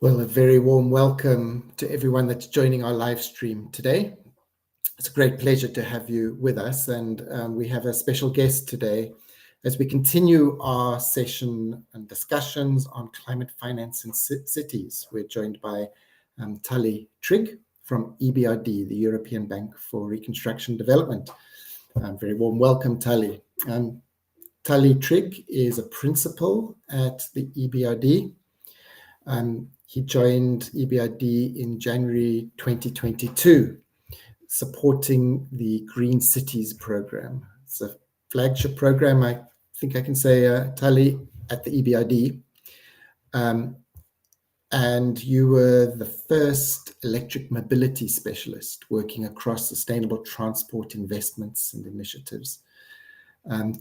Well, a very warm welcome to everyone that's joining our live stream today. It's a great pleasure to have you with us, and we have a special guest today as we continue our session and discussions on climate finance in cities. We're joined by Tali Trigg from EBRD, the European Bank for Reconstruction Development. Very warm welcome, Tali. Tali Trigg is a principal at the EBRD. He joined EBRD in January 2022, supporting the Green Cities program. It's a flagship program, I think I can say, Tali, at the EBRD. And you were the first electric mobility specialist working across sustainable transport investments and initiatives.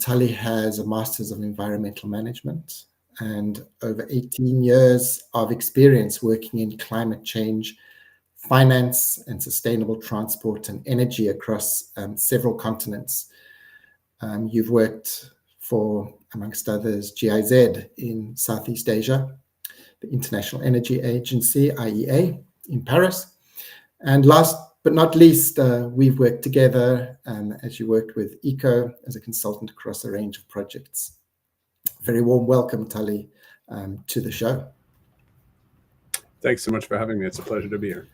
Tali has a Master's of Environmental Management and over 18 years of experience working in climate change, finance and sustainable transport and energy across several continents. You've worked for, amongst others, GIZ in Southeast Asia, the International Energy Agency, IEA, in Paris. And last but not least, we've worked together as you worked with ECO as a consultant across a range of projects. Very warm welcome, Tali, to the show. Thanks so much for having me. It's a pleasure to be here.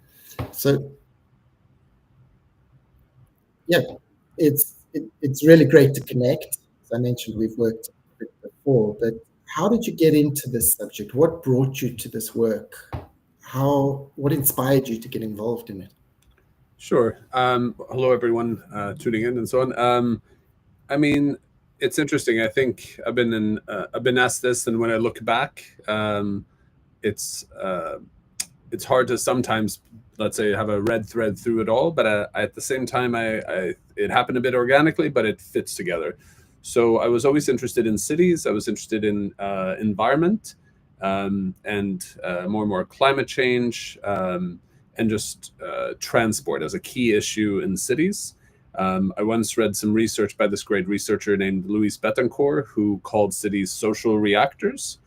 So, yeah, it's really great to connect. As I mentioned, we've worked before, but how did you get into this subject? What brought you to this work? What inspired you to get involved in it? Sure. Hello, everyone tuning in and so on. I mean, it's interesting. I think I've been asked this, and when I look back, it's hard to sometimes, let's say, have a red thread through it all. But at the same time, it happened a bit organically, but it fits together. So I was always interested in cities. I was interested in environment and more and more climate change and just transport as a key issue in cities. I once read some research by this great researcher named Louise Bettencourt, who called cities social reactors.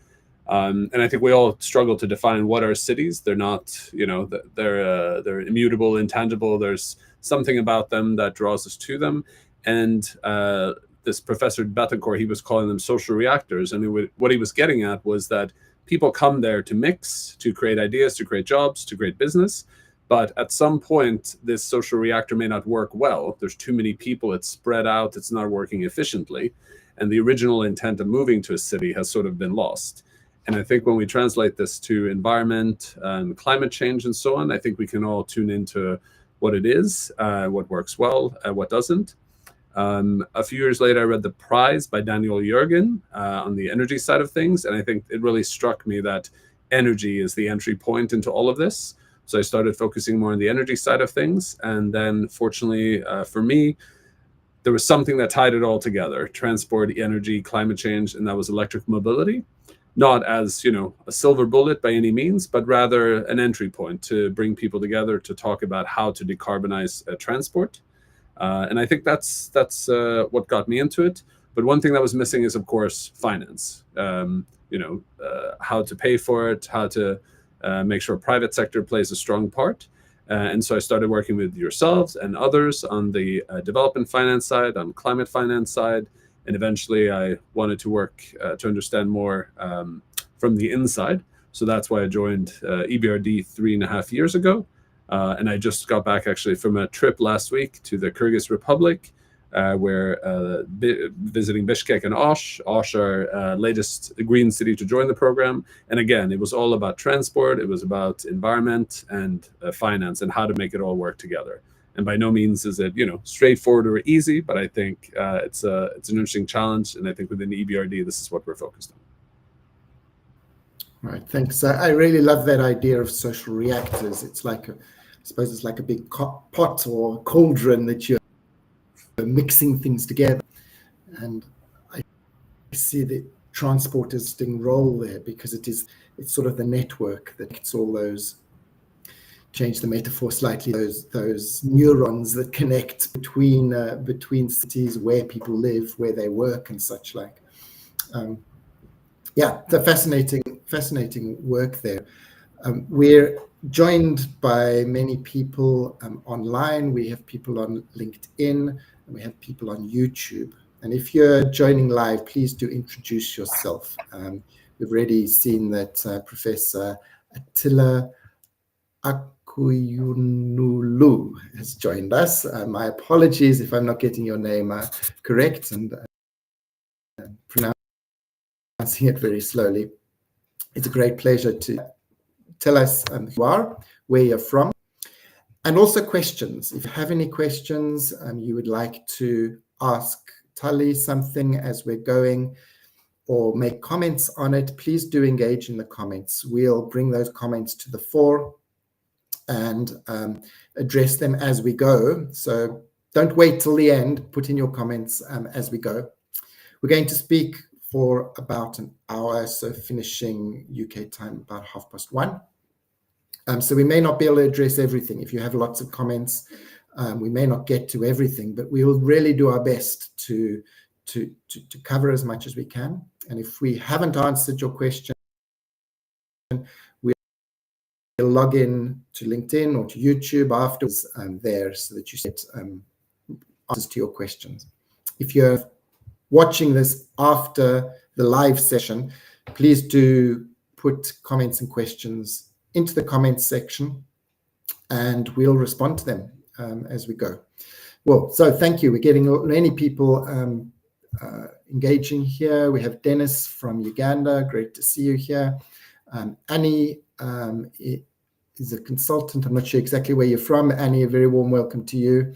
And I think we all struggle to define what are cities. They're not, they're immutable, intangible. There's something about them that draws us to them. And this Professor Bettencourt, he was calling them social reactors. And what he was getting at was that people come there to mix, to create ideas, to create jobs, to create business. But at some point, this social reactor may not work well. There's too many people, it's spread out, it's not working efficiently. And the original intent of moving to a city has sort of been lost. And I think when we translate this to environment and climate change and so on, I think we can all tune into what it is, what works well, what doesn't. A few years later, I read The Prize by Daniel Yergin on the energy side of things. And I think it really struck me that energy is the entry point into all of this. So I started focusing more on the energy side of things. And then fortunately for me, there was something that tied it all together: transport, energy, climate change, and that was electric mobility. Not as, a silver bullet by any means, but rather an entry point to bring people together to talk about how to decarbonize transport. And I think that's what got me into it. But one thing that was missing is, of course, finance. How to pay for it, how to make sure private sector plays a strong part. And so I started working with yourselves and others on the development finance side, on climate finance side. And eventually I wanted to work to understand more from the inside. So that's why I joined EBRD 3.5 years ago. And I just got back actually from a trip last week to the Kyrgyz Republic, where visiting Bishkek and Osh. Osh, our latest green city to join the program. And again, it was all about transport. It was about environment and finance and how to make it all work together. And by no means is it, straightforward or easy, but I think it's an interesting challenge. And I think within the EBRD, this is what we're focused on. Right, thanks. I really love that idea of social reactors. It's like, I suppose it's like a big pot or cauldron that you're mixing things together. And I see the transport as a distinct role there because it's sort of the network that gets all those, change the metaphor slightly, those neurons that connect between cities, where people live, where they work and such like. Yeah, the fascinating work there. We're joined by many people online. We have people on LinkedIn, and we have people on YouTube. And if you're joining live, please do introduce yourself. We've already seen that Professor Attila Akuyunulu has joined us. My apologies if I'm not getting your name correct and pronouncing it very slowly. It's a great pleasure to tell us who you are, where you're from, and also questions. If you have any questions you would like to ask Tali something as we're going, or make comments on it, please do engage in the comments. We'll bring those comments to the fore and address them as we go. So don't wait till the end, put in your comments as we go. We're going to speak for about an hour, so finishing UK time about 1:30. So we may not be able to address everything. If you have lots of comments, we may not get to everything, but we will really do our best to cover as much as we can. And if we haven't answered your question, we'll log in to LinkedIn or to YouTube afterwards there, so that you get answers to your questions. If you're watching this after the live session, please do put comments and questions into the comments section, and we'll respond to them as we go. Well, so thank you. We're getting many people engaging here. We have Dennis from Uganda. Great to see you here. Annie is a consultant. I'm not sure exactly where you're from. Annie, a very warm welcome to you.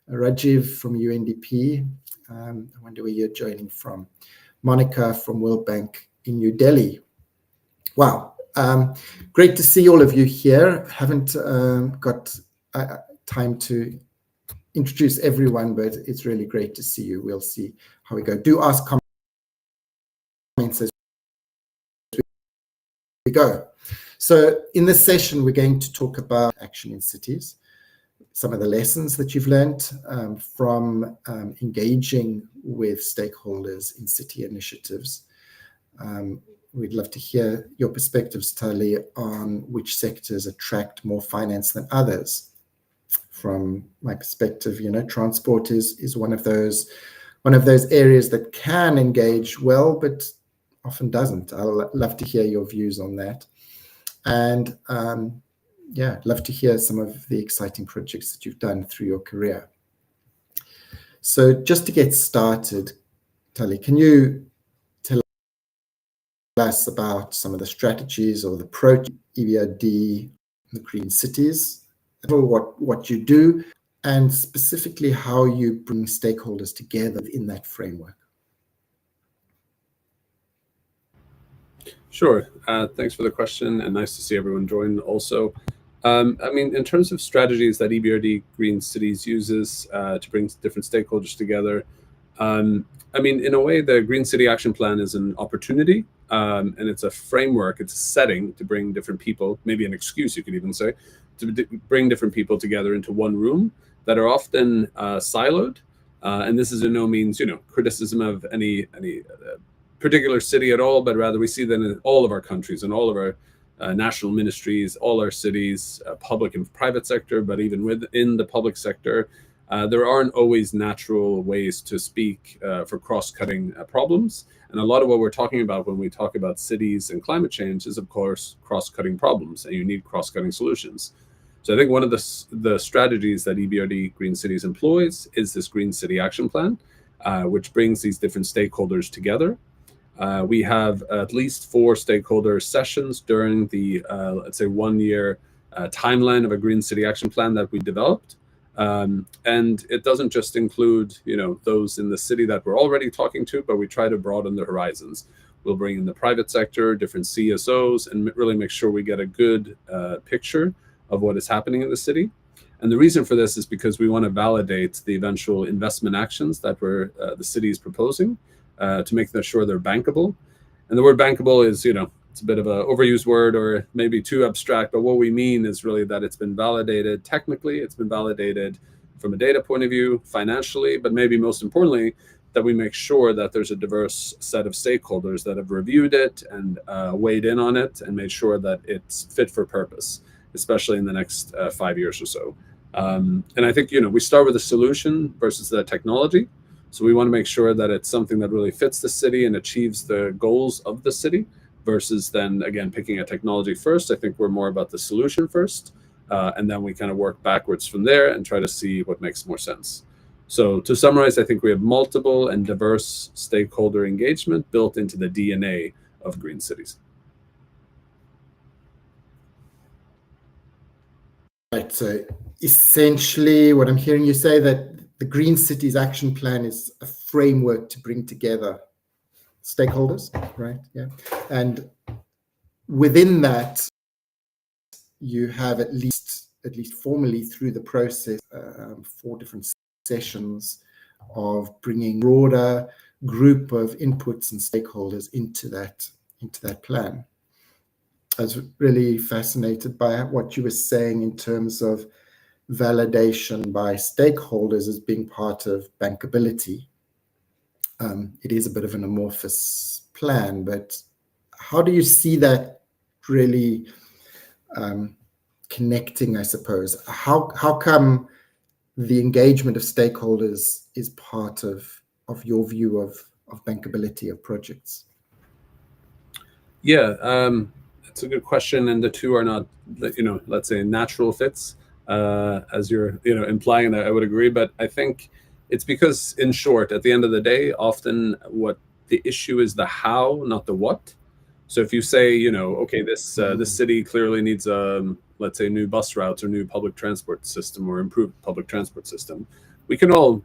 Rajiv from UNDP. I wonder where you're joining from. Monica from World Bank in New Delhi. Wow. Great to see all of you here. Haven't got time to introduce everyone, but it's really great to see you. We'll see how we go. Do ask comments as we go. So in this session, we're going to talk about action in cities, some of the lessons that you've learned from engaging with stakeholders in city initiatives. We'd love to hear your perspectives, Tali, on which sectors attract more finance than others. From my perspective, transport is one of those areas that can engage well, but often doesn't. I'll love to hear your views on that. And I'd love to hear some of the exciting projects that you've done through your career. So just to get started, Tali, can you tell us about some of the strategies or the approach EBRD, the green cities, what you do, and specifically how you bring stakeholders together in that framework? Sure. Thanks for the question, and nice to see everyone join also. In terms of strategies that EBRD Green Cities uses to bring different stakeholders together, in a way, the Green City Action Plan is an opportunity, and it's a framework, it's a setting to bring different people, maybe an excuse, you could even say, to bring different people together into one room that are often siloed. And this is in no means, criticism of any particular city at all, but rather we see that in all of our countries and all of our national ministries, all our cities, public and private sector, but even within the public sector, there aren't always natural ways to speak for cross-cutting problems. And a lot of what we're talking about when we talk about cities and climate change is, of course, cross-cutting problems, and you need cross-cutting solutions. So I think one of the strategies that EBRD Green Cities employs is this Green City Action Plan, which brings these different stakeholders together. We have at least 4 stakeholder sessions during the, let's say, 1-year timeline of a Green City Action Plan that we developed. And it doesn't just include, those in the city that we're already talking to, but we try to broaden the horizons. We'll bring in the private sector, different CSOs, and really make sure we get a good picture of what is happening in the city. And the reason for this is because we want to validate the eventual investment actions that the city is proposing to make sure they're bankable. And the word bankable is, it's a bit of an overused word or maybe too abstract, but what we mean is really that it's been validated technically, it's been validated from a data point of view, financially, but maybe most importantly, that we make sure that there's a diverse set of stakeholders that have reviewed it and weighed in on it and made sure that it's fit for purpose, especially in the next 5 years or so. And I think, we start with the solution versus the technology. So we want to make sure that it's something that really fits the city and achieves the goals of the city, versus then, again, picking a technology first. I think we're more about the solution first, and then we kind of work backwards from there and try to see what makes more sense. So to summarize, I think we have multiple and diverse stakeholder engagement built into the DNA of green cities. Right, so essentially what I'm hearing you say, that the Green Cities Action Plan is a framework to bring together stakeholders, right? Yeah. And within that, you have at least formally through the process, 4 different sessions of bringing a broader group of inputs and stakeholders into that plan. I was really fascinated by what you were saying in terms of validation by stakeholders as being part of bankability. It is a bit of an amorphous plan, but how do you see that really connecting, I suppose? How come the engagement of stakeholders is part of your view of bankability of projects? Yeah, it's a good question, and the two are not, let's say, natural fits, as you're, implying. That I would agree, but I think it's because, in short, at the end of the day, often what the issue is the how, not the what. So if you say, okay, this city clearly needs let's say, new bus routes or new public transport system or improved public transport system, we can all,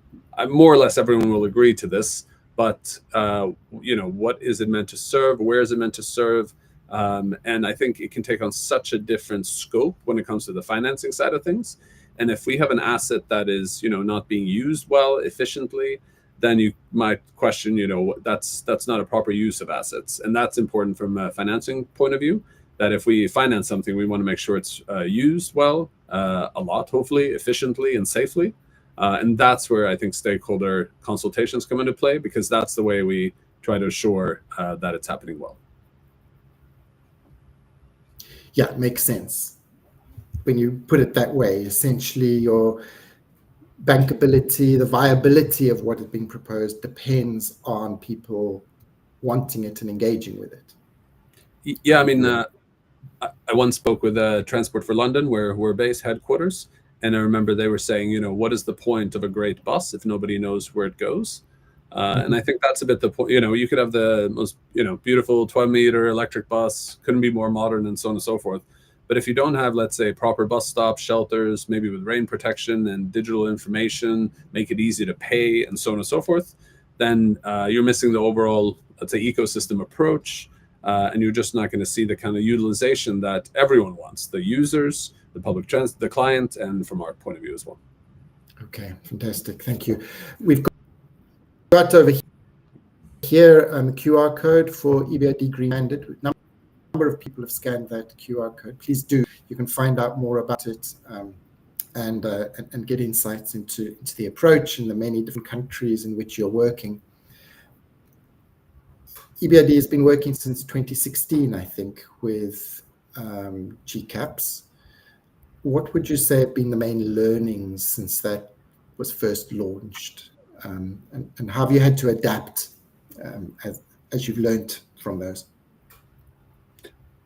more or less everyone will agree to this. But what is it meant to serve? Where is it meant to serve? And I think it can take on such a different scope when it comes to the financing side of things. And if we have an asset that is, not being used well, efficiently, then you might question, that's not a proper use of assets. And that's important from a financing point of view, that if we finance something, we want to make sure it's used well, a lot, hopefully, efficiently and safely. And that's where I think stakeholder consultations come into play, because that's the way we try to assure that it's happening well. Yeah, it makes sense. When you put it that way, essentially your bankability, the viability of what is being proposed depends on people wanting it and engaging with it. Yeah, I mean, I once spoke with Transport for London, where we're based, headquarters, and I remember they were saying, what is the point of a great bus if nobody knows where it goes? And I think that's a bit the point. You could have the most, beautiful 12-meter electric bus, couldn't be more modern, and so on and so forth. But if you don't have, let's say, proper bus stops, shelters, maybe with rain protection and digital information, make it easy to pay, and so on and so forth, then you're missing the overall, let's say, ecosystem approach. And you're just not going to see the kind of utilization that everyone wants, the users, the public transit, the client, and from our point of view as well. Okay, fantastic. Thank you. We've got over here a QR code for EBRD Green Mandate. A number of people have scanned that QR code. Please do. You can find out more about it and get insights into the approach in the many different countries in which you're working. EBRD has been working since 2016, I think, with GCAPs. What would you say have been the main learnings since that was first launched? And how have you had to adapt as you've learned from those?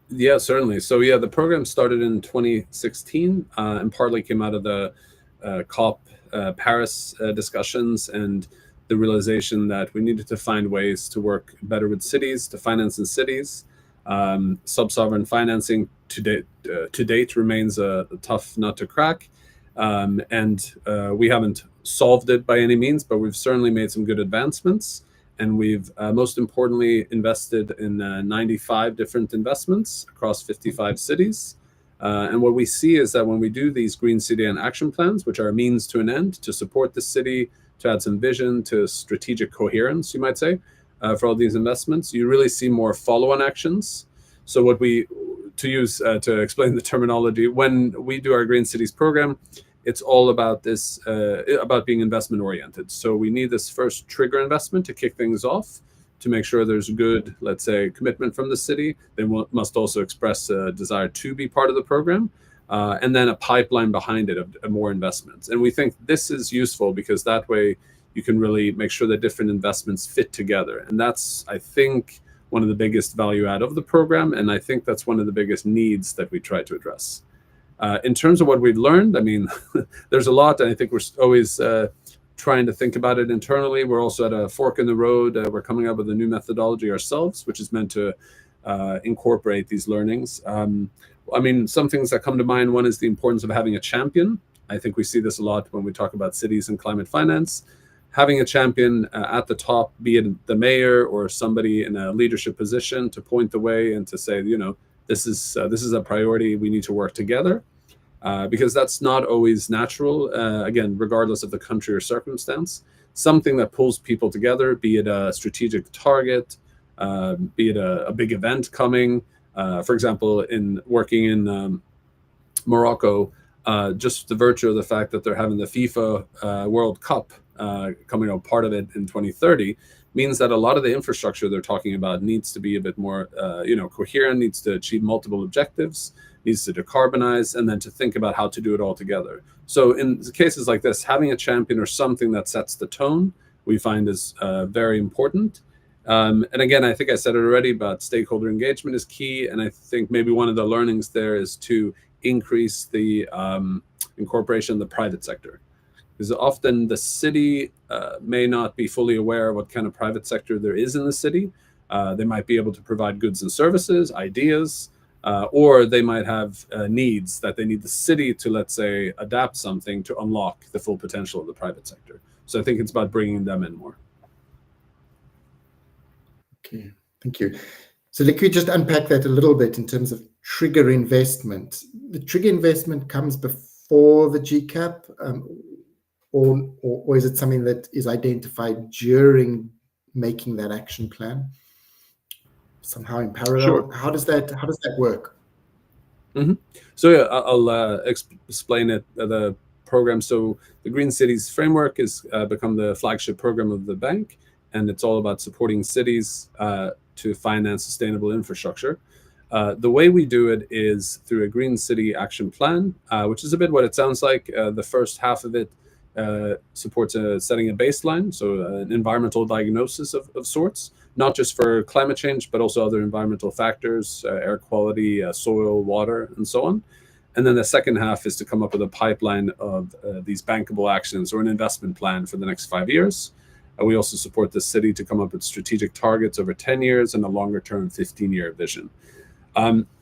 Yeah, certainly. So yeah, the program started in 2016 and partly came out of the COP Paris discussions and the realization that we needed to find ways to work better with cities, to finance in cities. Sub-sovereign financing to date remains a tough nut to crack. And we haven't solved it by any means, but we've certainly made some good advancements. And we've most importantly invested in 95 different investments across 55 cities. And what we see is that when we do these green city and action plans, which are a means to an end to support the city, to add some vision, to strategic coherence, you might say, for all these investments, you really see more follow-on actions. So what we, to explain the terminology, when we do our Green Cities program, it's all about this, about being investment oriented. So we need this first trigger investment to kick things off, to make sure there's good, let's say, commitment from the city. They must also express a desire to be part of the program, and then a pipeline behind it of more investments. And we think this is useful because that way you can really make sure that different investments fit together. And that's, I think, one of the biggest value add of the program. And I think that's one of the biggest needs that we try to address. In terms of what we've learned, I mean, there's a lot, and I think we're always trying to think about it internally. We're also at a fork in the road. We're coming up with a new methodology ourselves, which is meant to incorporate these learnings. I mean, some things that come to mind, one is the importance of having a champion. I think we see this a lot when we talk about cities and climate finance. Having a champion at the top, be it the mayor or somebody in a leadership position, to point the way and to say, you know, this is a priority. We need to work together, because that's not always natural. Again, regardless of the country or circumstance, something that pulls people together, be it a strategic target, be it a big event coming. For example, in working in Morocco, just the virtue of the fact that they're having the FIFA World Cup coming out, part of it in 2030, means that a lot of the infrastructure they're talking about needs to be a bit more, coherent, needs to achieve multiple objectives, needs to decarbonize, and then to think about how to do it all together. So in cases like this, having a champion or something that sets the tone, we find is very important. And again, I think I said it already, but stakeholder engagement is key. And I think maybe one of the learnings there is to increase the incorporation of the private sector. Because often the city may not be fully aware of what kind of private sector there is in the city. They might be able to provide goods and services, ideas, or they might have needs that they need the city to, let's say, adapt something to unlock the full potential of the private sector. So I think it's about bringing them in more. Okay, thank you. So could we just unpack that a little bit in terms of trigger investment? The trigger investment comes before the GCAP, or is it something that is identified during making that action plan, somehow in parallel? Sure. How does that work? Mm-hmm. So yeah, I'll explain it. The program. So the Green Cities Framework has become the flagship program of the bank, and it's all about supporting cities to finance sustainable infrastructure. The way we do it is through a Green City Action Plan, which is a bit what it sounds like. The first half of it supports setting a baseline, so an environmental diagnosis of sorts, not just for climate change, but also other environmental factors, air quality, soil, water, and so on. And then the second half is to come up with a pipeline of these bankable actions or an investment plan for the next 5 years. We also support the city to come up with strategic targets over 10 years and a longer-term 15-year vision.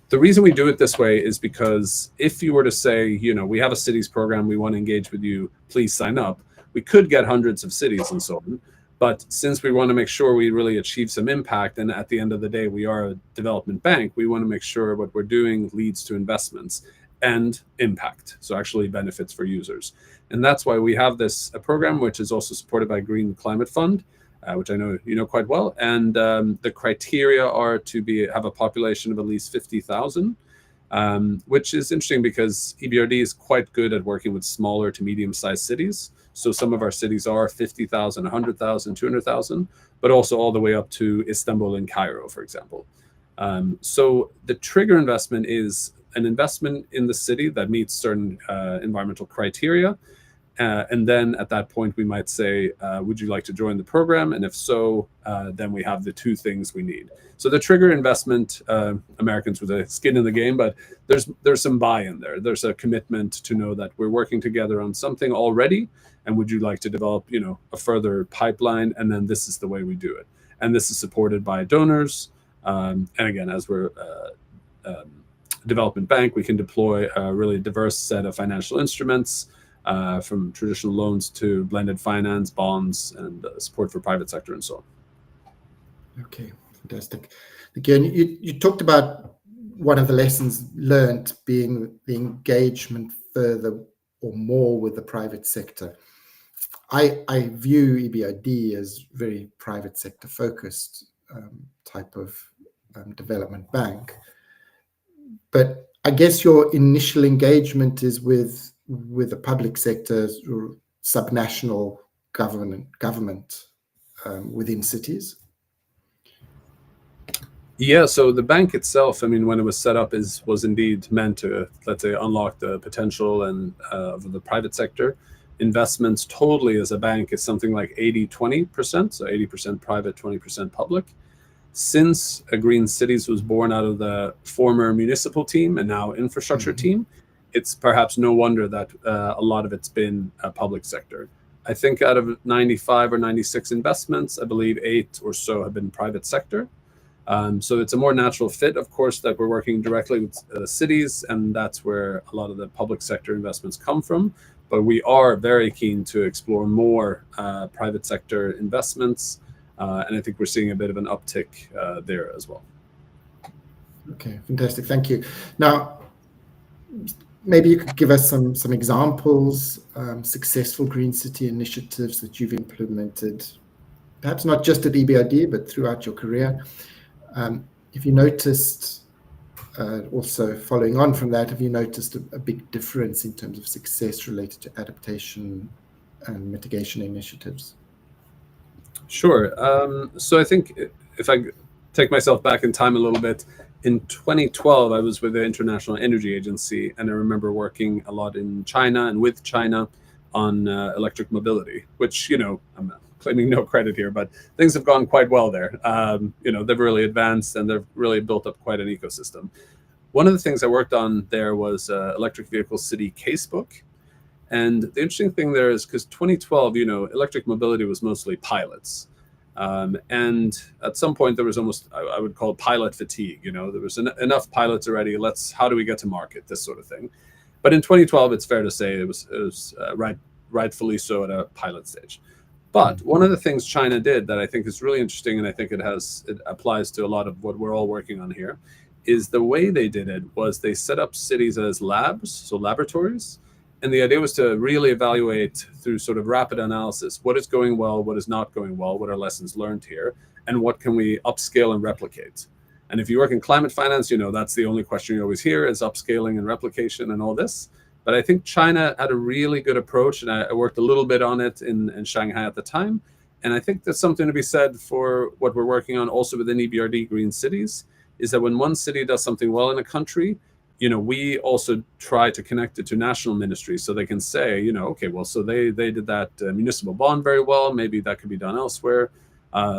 The reason we do it this way is because if you were to say, you know, we have a cities program, we want to engage with you, please sign up, we could get hundreds of cities and so on. But since we want to make sure we really achieve some impact, and at the end of the day, we are a development bank, we want to make sure what we're doing leads to investments and impact, so actually benefits for users. And that's why we have this program, which is also supported by Green Climate Fund, which I know you know quite well. And the criteria are to have a population of at least 50,000, which is interesting because EBRD is quite good at working with smaller to medium-sized cities. So some of our cities are 50,000, 100,000, 200,000, but also all the way up to Istanbul and Cairo, for example. So the trigger investment is an investment in the city that meets certain environmental criteria. And then at that point, we might say, would you like to join the program? And if so, then we have the two things we need. So the trigger investment, Americans with a skin in the game, but there's some buy-in there. There's a commitment to know that we're working together on something already. And would you like to develop, you know, a further pipeline? And then this is the way we do it. And this is supported by donors. And again, as we're development bank, we can deploy a really diverse set of financial instruments, from traditional loans to blended finance, bonds, and support for private sector and so on. Okay, fantastic. Again, you talked about one of the lessons learned being the engagement further or more with the private sector. I view EBRD as very private sector focused type of development bank. But I guess your initial engagement is with with the public sector or subnational government within cities? Yeah, so the bank itself, I mean, when it was set up, was indeed meant to, let's say, unlock the potential and of the private sector. Investments totally as a bank is something like 80-20%, so 80% private, 20% public. Since Green Cities was born out of the former municipal team and now infrastructure team, it's perhaps no wonder that a lot of it's been public sector. I think out of 95 or 96 investments, I believe 8 or so have been private sector. So it's a more natural fit, of course, that we're working directly with cities, and that's where a lot of the public sector investments come from. But we are very keen to explore more private sector investments, and I think we're seeing a bit of an uptick there as well. Okay, fantastic. Thank you. Now, maybe you could give us some examples, successful green city initiatives that you've implemented, perhaps not just at EBRD, but throughout your career. If you noticed, also following on from that, have you noticed a big difference in terms of success related to adaptation and mitigation initiatives? Sure. So I think if I take myself back in time a little bit, in 2012, I was with the International Energy Agency, and I remember working a lot in China and with China on electric mobility, which, you know, I'm claiming no credit here, but things have gone quite well there. You know, they've really advanced and they've really built up quite an ecosystem. One of the things I worked on there was electric vehicle city casebook. And the interesting thing there is because 2012, you know, electric mobility was mostly pilots. And at some point there was almost, I would call it pilot fatigue. You know, there was enough pilots already. How do we get to market? This sort of thing. But in 2012, it's fair to say it was rightfully so at a pilot stage. But one of the things China did that I think is really interesting, and I think it applies to a lot of what we're all working on here, is the way they did it was they set up cities as labs, so laboratories. And the idea was to really evaluate through sort of rapid analysis, what is going well, what is not going well, what are lessons learned here, and what can we upscale and replicate. And if you work in climate finance, you know, that's the only question you always hear is upscaling and replication and all this. But I think China had a really good approach, and I worked a little bit on it in Shanghai at the time. And I think there's something to be said for what we're working on also within EBRD Green Cities, is that when one city does something well in a country, you know, we also try to connect it to national ministries so they can say, you know, okay, well, so they did that municipal bond very well. Maybe that could be done elsewhere.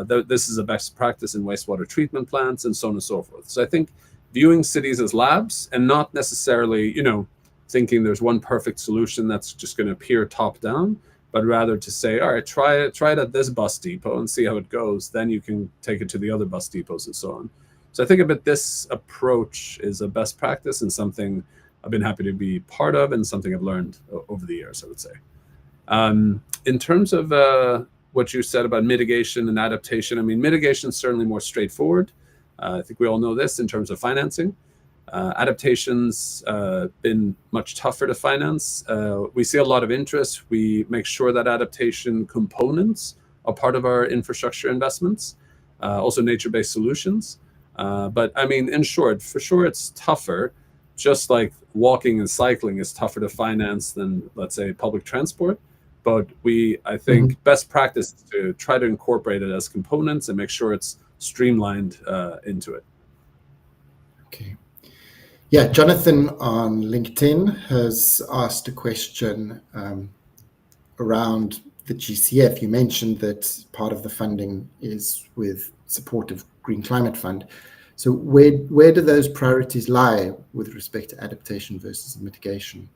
This is a best practice in wastewater treatment plants and so on and so forth. So I think viewing cities as labs and not necessarily, you know, thinking there's one perfect solution that's just going to appear top down, but rather to say, all right, try it at this bus depot and see how it goes. Then you can take it to the other bus depots and so on. So I think a bit this approach is a best practice and something I've been happy to be part of and something I've learned over the years, I would say. In terms of what you said about mitigation and adaptation, I mean, mitigation is certainly more straightforward. I think we all know this in terms of financing. Adaptation's been much tougher to finance. We see a lot of interest. We make sure that adaptation components are part of our infrastructure investments, also nature-based solutions. But I mean, in short, for sure, it's tougher, just like walking and cycling is tougher to finance than, let's say, public transport. But I think, best practice is to try to incorporate it as components and make sure it's streamlined into it. Okay. Yeah, Jonathan on LinkedIn has asked a question around the GCF. You mentioned that part of the funding is with support of Green Climate Fund. So where do those priorities lie with respect to adaptation versus mitigation?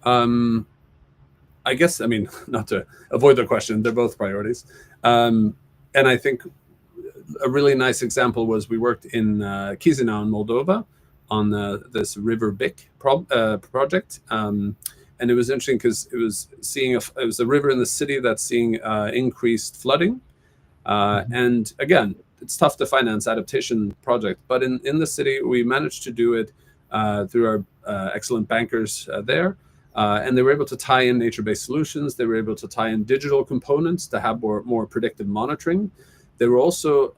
I guess, I mean, not to avoid the question, they're both priorities. And I think a really nice example was we worked in Chisinau in Moldova on this River Bic project. And it was interesting because it was a river in the city that's seeing increased flooding. And again, it's tough to finance adaptation project, but in the city, we managed to do it through our excellent bankers there. And they were able to tie in nature-based solutions. They were able to tie in digital components to have more predictive monitoring. They were also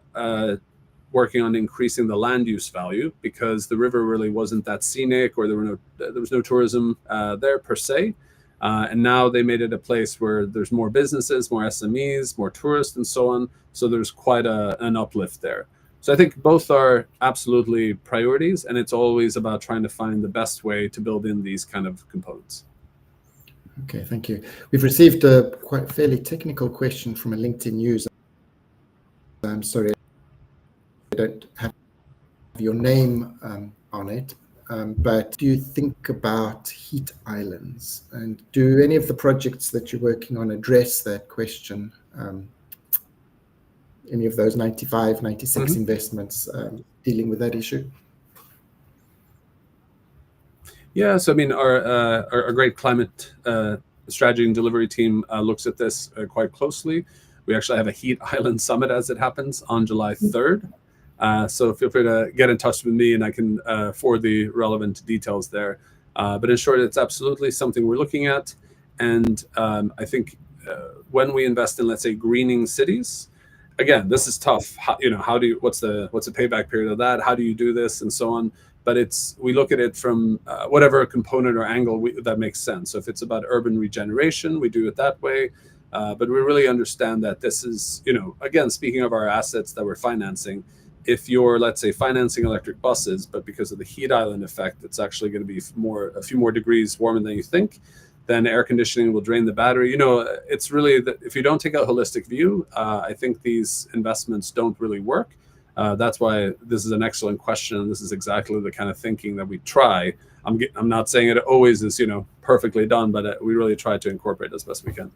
working on increasing the land use value, because the river really wasn't that scenic, or there was no tourism there per se. And now they made it a place where there's more businesses, more SMEs, more tourists, and so on. So there's quite an uplift there. So I think both are absolutely priorities, and it's always about trying to find the best way to build in these kind of components. Okay, thank you. We've received a quite fairly technical question from a LinkedIn user. I'm sorry, I don't have your name on it, but do you think about heat islands? And do any of the projects that you're working on address that question? Any of those 95, 96 investments dealing with that issue? Yeah, so I mean, our great climate strategy and delivery team looks at this quite closely. We actually have a heat island summit, as it happens, on July 3rd. So feel free to get in touch with me, and I can forward the relevant details there. But in short, it's absolutely something we're looking at. And I think when we invest in, let's say, greening cities, again, this is tough. What's the payback period of that? How do you do this, and so on? But we look at it from whatever component or angle that makes sense. So if it's about urban regeneration, we do it that way. But we really understand that this is, again, speaking of our assets that we're financing, if you're, let's say, financing electric buses, but because of the heat island effect, it's actually going to be a few more degrees warmer than you think, then air conditioning will drain the battery. It's really that if you don't take a holistic view, I think these investments don't really work. That's why this is an excellent question, and this is exactly the kind of thinking that we try. I'm not saying it always is, perfectly done, but we really try to incorporate as best we can.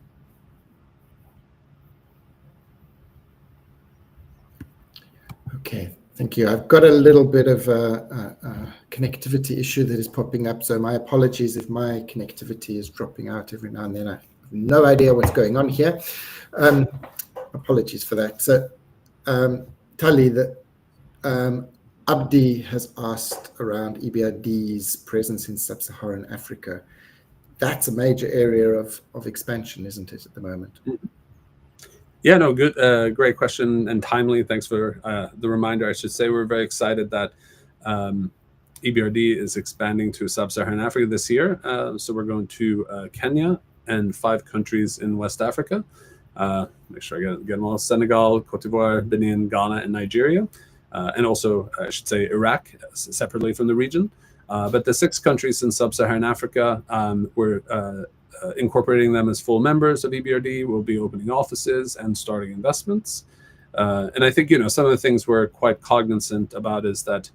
Okay, thank you. I've got a little bit of a connectivity issue that is popping up, so my apologies if my connectivity is dropping out every now and then. I have no idea what's going on here. Apologies for that. So, Tali, Abdi has asked around EBRD's presence in sub-Saharan Africa. That's a major area of expansion, isn't it, at the moment? Yeah, no, good, great question, and timely. Thanks for the reminder. I should say we're very excited that EBRD is expanding to sub-Saharan Africa this year. So we're going to Kenya and 5 countries in West Africa. Make sure I get them all: Senegal, Cote d'Ivoire, Benin, Ghana, and Nigeria. And also, I should say, Iraq, separately from the region. But the 6 countries in sub-Saharan Africa, we're incorporating them as full members of EBRD. We'll be opening offices and starting investments. And I think, some of the things we're quite cognizant about is that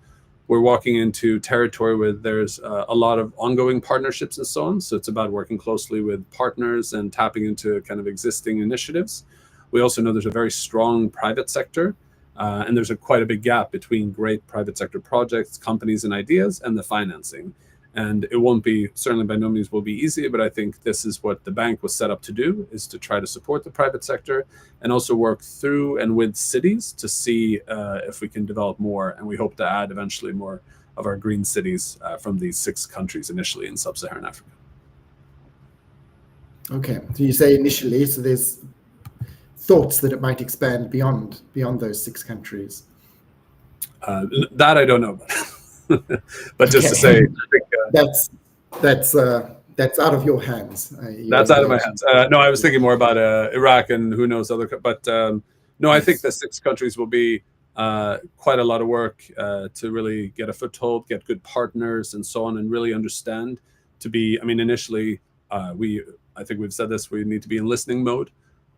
we're walking into territory where there's a lot of ongoing partnerships and so on. So it's about working closely with partners and tapping into kind of existing initiatives. We also know there's a very strong private sector, and there's quite a big gap between great private sector projects, companies, and ideas, and the financing. And it won't be, certainly by no means will be easy, but I think this is what the bank was set up to do, is to try to support the private sector and also work through and with cities to see if we can develop more. And we hope to add eventually more of our green cities from these 6 countries initially in sub-Saharan Africa. Okay, so you say initially, so there's thoughts that it might expand beyond those 6 countries? That I don't know about. But just to say, I think, that's out of your hands. That's out of my hands. No, I was thinking more about Iraq and who knows other. But no, I think the 6 countries will be quite a lot of work to really get a foothold, get good partners, and so on, and really understand. Initially, I think we've said this. We need to be in listening mode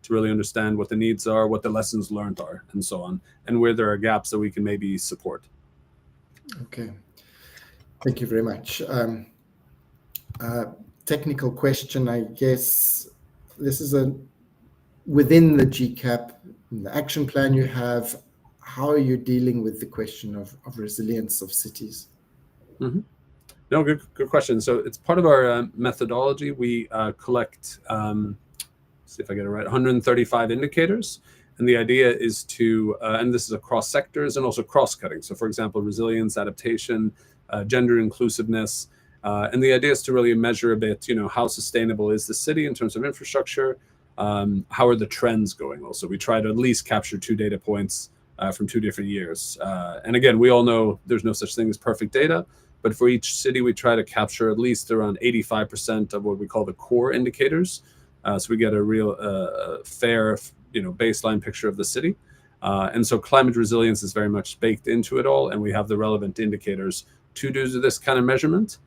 to really understand what the needs are, what the lessons learned are, and so on, and where there are gaps that we can maybe support. Okay, thank you very much. Technical question, I guess. This is within the GCAP, the action plan you have. How are you dealing with the question of resilience of cities? Mm-hmm. No, good question. So it's part of our methodology. We collect, see if I get it right, 135 indicators. And the idea is to, and this is across sectors and also cross-cutting. So for example, resilience, adaptation, gender inclusiveness. And the idea is to really measure a bit, how sustainable is the city in terms of infrastructure? How are the trends going also? We try to at least capture 2 data points from 2 different years. And again, we all know there's no such thing as perfect data, but for each city, we try to capture at least around 85% of what we call the core indicators. So we get a real fair, baseline picture of the city. And so climate resilience is very much baked into it all, and we have the relevant indicators to do this kind of measurement.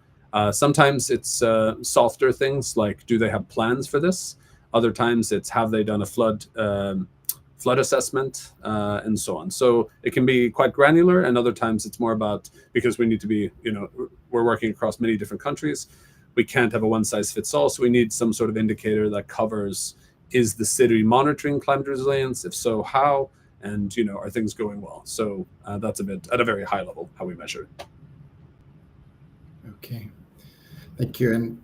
Sometimes it's softer things like, do they have plans for this? Other times it's, have they done a flood assessment, and so on. So it can be quite granular, and other times it's more about, because we need to be, we're working across many different countries, we can't have a one size fits all. So we need some sort of indicator that covers, is the city monitoring climate resilience? If so, how? And, are things going well? So that's a bit at a very high level how we measure it. Okay, thank you. And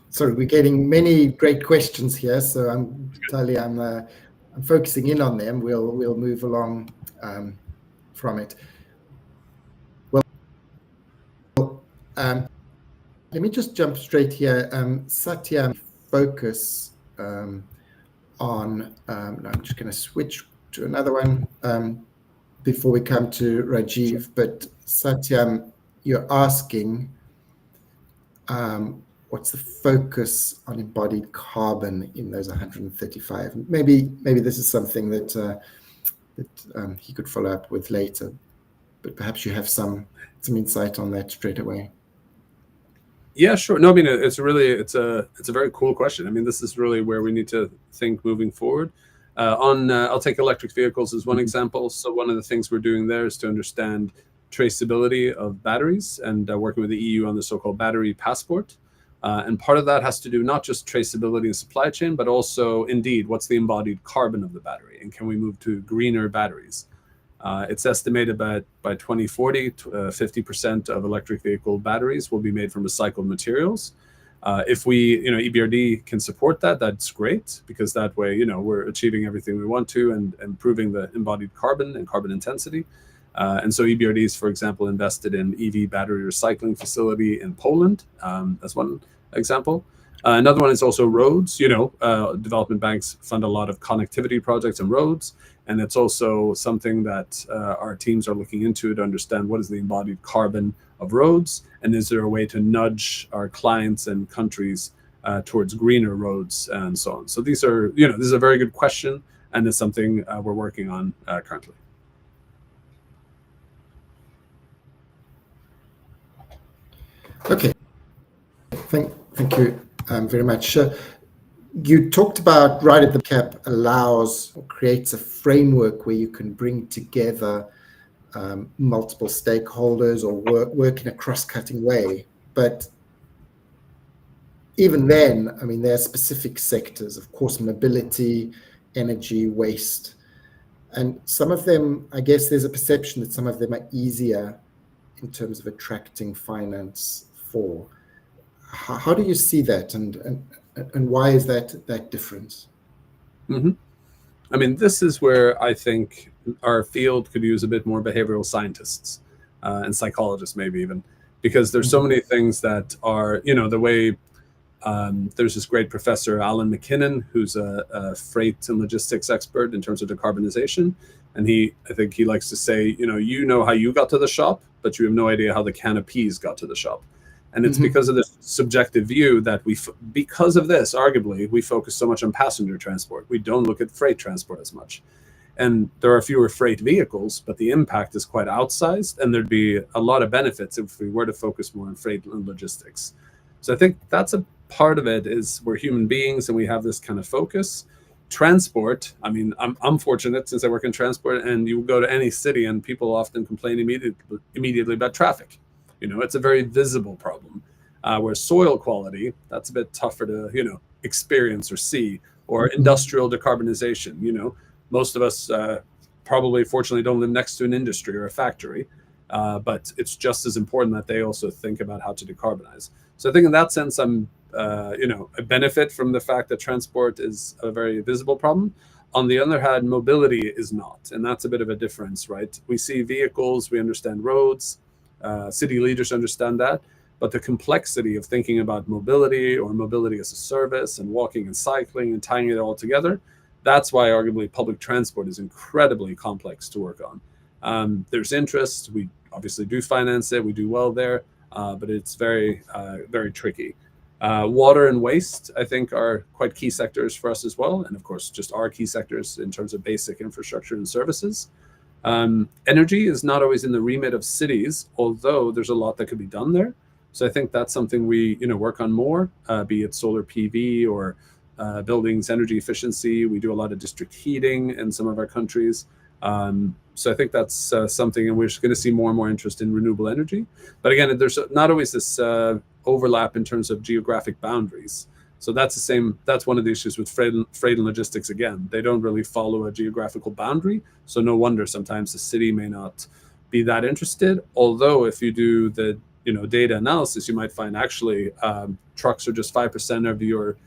sorry, we're getting many great questions here. So I'm focusing in on them. We'll move along from it. Well, let me just jump straight here. Satya, focus on. No, I'm just going to switch to another one before we come to Rajiv. But Satya, you're asking, what's the focus on embodied carbon in those 135? Maybe this is something that he could follow up with later, but perhaps you have some insight on that straight away. Yeah, sure. No, I mean, it's a very cool question. I mean, this is really where we need to think moving forward. I'll take electric vehicles as one example. So one of the things we're doing there is to understand traceability of batteries, and working with the EU on the so-called battery passport. And part of that has to do not just traceability and supply chain, but also, indeed, what's the embodied carbon of the battery, and can we move to greener batteries? It's estimated by 2040, 50% of electric vehicle batteries will be made from recycled materials. If we, EBRD can support that, that's great, because that way, we're achieving everything we want to and improving the embodied carbon and carbon intensity. And so EBRD is, for example, invested in EV battery recycling facility in Poland, as one example. Another one is also roads. Development banks fund a lot of connectivity projects and roads. And it's also something that our teams are looking into to understand, what is the embodied carbon of roads, and is there a way to nudge our clients and countries towards greener roads and so on. So these are, this is a very good question, and it's something we're working on currently. Okay, thank you very much. You talked about right at the cap allows or creates a framework where you can bring together multiple stakeholders or work in a cross-cutting way. But even then, I mean, there are specific sectors, of course, mobility, energy, waste. And some of them, I guess there's a perception that some of them are easier in terms of attracting finance for. How do you see that, and why is that difference? Mm-hmm. I mean, this is where I think our field could use a bit more behavioral scientists and psychologists, maybe even, because there's so many things that are, the way there's this great professor, Alan McKinnon, who's a freight and logistics expert in terms of decarbonization. And I think he likes to say, you know how you got to the shop, but you have no idea how the can of peas got to the shop. And it's because of this subjective view that because of this, arguably, we focus so much on passenger transport. We don't look at freight transport as much. And there are fewer freight vehicles, but the impact is quite outsized. And there'd be a lot of benefits if we were to focus more on freight and logistics. So I think that's a part of it, is we're human beings and we have this kind of focus. Transport, I mean, I'm fortunate since I work in transport, and you go to any city and people often complain immediately about traffic. It's a very visible problem. Where soil quality, that's a bit tougher to, experience or see, or industrial decarbonization. Most of us probably, fortunately, don't live next to an industry or a factory, but it's just as important that they also think about how to decarbonize. So I think in that sense, I'm, I benefit from the fact that transport is a very visible problem. On the other hand, mobility is not, and that's a bit of a difference, right? We see vehicles, we understand roads, city leaders understand that, but the complexity of thinking about mobility or mobility as a service and walking and cycling and tying it all together, that's why arguably public transport is incredibly complex to work on. There's interest. We obviously do finance it. We do well there, but it's very, very tricky. Water and waste, I think, are quite key sectors for us as well. And of course, just our key sectors in terms of basic infrastructure and services. Energy is not always in the remit of cities, although there's a lot that could be done there. So I think that's something we work on more, be it solar PV or buildings energy efficiency. We do a lot of district heating in some of our countries. So I think that's something, and we're just going to see more and more interest in renewable energy. But again, there's not always this overlap in terms of geographic boundaries. So that's one of the issues with freight and logistics. Again, they don't really follow a geographical boundary. So no wonder sometimes the city may not be that interested. Although if you do the data analysis, you might find actually trucks are just 5% of your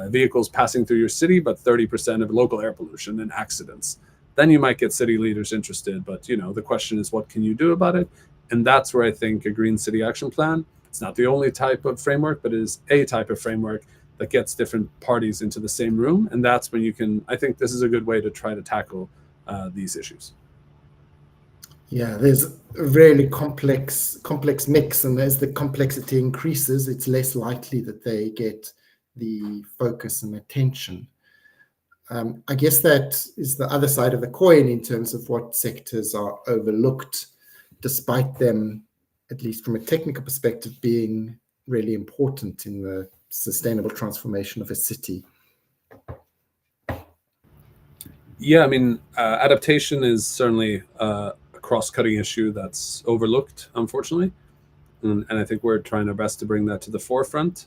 vehicles passing through your city, but 30% of local air pollution and accidents. Then you might get city leaders interested. But the question is, what can you do about it? And that's where I think a Green City Action Plan, it's not the only type of framework, but it is a type of framework that gets different parties into the same room. And that's when I think this is a good way to try to tackle these issues. Yeah, there's a really complex mix, and as the complexity increases, it's less likely that they get the focus and attention. I guess that is the other side of the coin in terms of what sectors are overlooked, despite them, at least from a technical perspective, being really important in the sustainable transformation of a city. Yeah, I mean, adaptation is certainly a cross-cutting issue that's overlooked, unfortunately. And I think we're trying our best to bring that to the forefront.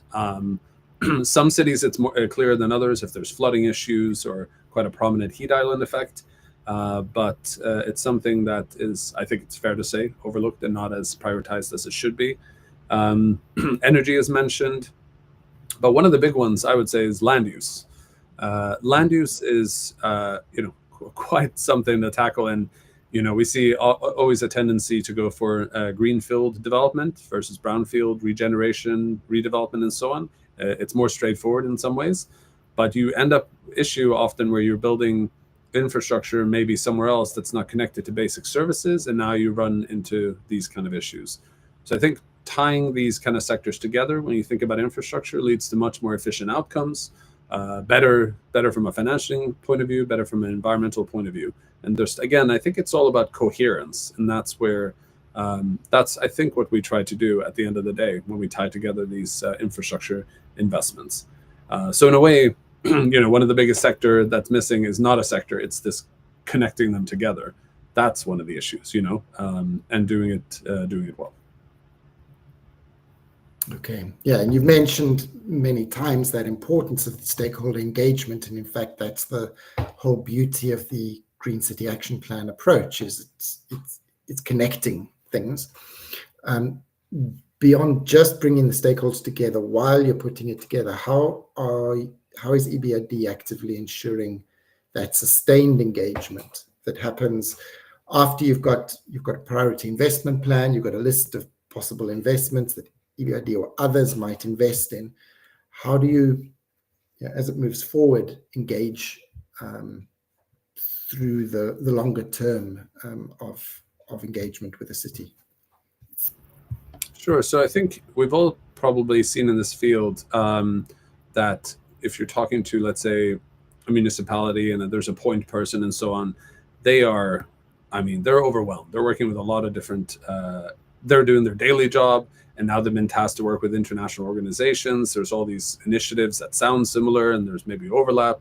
Some cities, it's more clearer than others if there's flooding issues or quite a prominent heat island effect. But it's something that is, I think it's fair to say, overlooked and not as prioritized as it should be. Energy is mentioned, but one of the big ones I would say is land use. Land use is, quite something to tackle. And, we see always a tendency to go for greenfield development versus brownfield regeneration, redevelopment, and so on. It's more straightforward in some ways, but you end up issue often where you're building infrastructure maybe somewhere else that's not connected to basic services, and now you run into these kind of issues. So I think tying these kind of sectors together when you think about infrastructure leads to much more efficient outcomes, better from a financing point of view, better from an environmental point of view. And just again, I think it's all about coherence, and that's where that's I think what we try to do at the end of the day when we tie together these infrastructure investments. So in a way, one of the biggest sector that's missing is not a sector; it's this connecting them together. That's one of the issues, and doing it well. Okay, yeah, and you've mentioned many times that importance of stakeholder engagement, and in fact, that's the whole beauty of the Green City Action Plan approach. Is it's connecting things. Beyond just bringing the stakeholders together while you're putting it together, how is EBRD actively ensuring that sustained engagement that happens after you've got a priority investment plan, you've got a list of possible investments that EBRD or others might invest in? How do you, as it moves forward, engage through the longer term of engagement with the city? Sure. So I think we've all probably seen in this field that if you're talking to, let's say, a municipality and there's a point person and so on, they're overwhelmed. They're working with a lot of different, they're doing their daily job, and now they've been tasked to work with international organizations. There's all these initiatives that sound similar, and there's maybe overlap.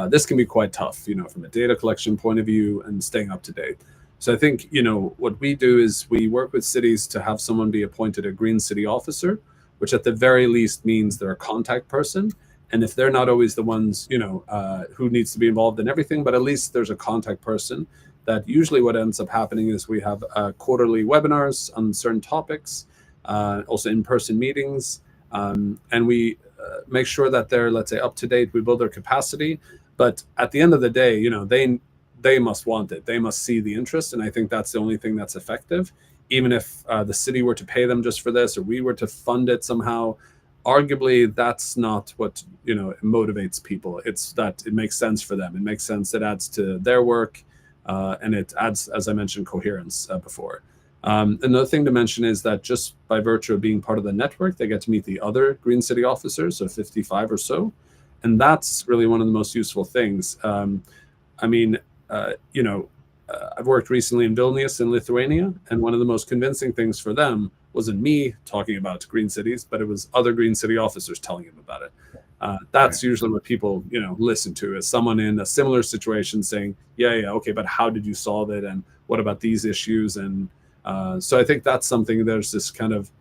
This can be quite tough, from a data collection point of view and staying up to date. So I think, what we do is we work with cities to have someone be appointed a Green City Officer, which at the very least means they're a contact person. And if they're not always the ones, who needs to be involved in everything, but at least there's a contact person, that usually what ends up happening is we have quarterly webinars on certain topics, also in-person meetings, and we make sure that they're, let's say, up to date. We build their capacity. But at the end of the day, they must want it. They must see the interest. And I think that's the only thing that's effective. Even if the city were to pay them just for this, or we were to fund it somehow, arguably that's not what motivates people. It's that it makes sense for them. It makes sense. It adds to their work, and it adds, as I mentioned, coherence before. Another thing to mention is that just by virtue of being part of the network, they get to meet the other Green City officers, so 55 or so, and that's really one of the most useful things. I've worked recently in Vilnius in Lithuania, and one of the most convincing things for them wasn't me talking about green cities, but it was other green city officers telling them about it. That's usually what people listen to, is someone in a similar situation saying, yeah, okay, but how did you solve it, and what about these issues? And so I think that's something. There's this kind of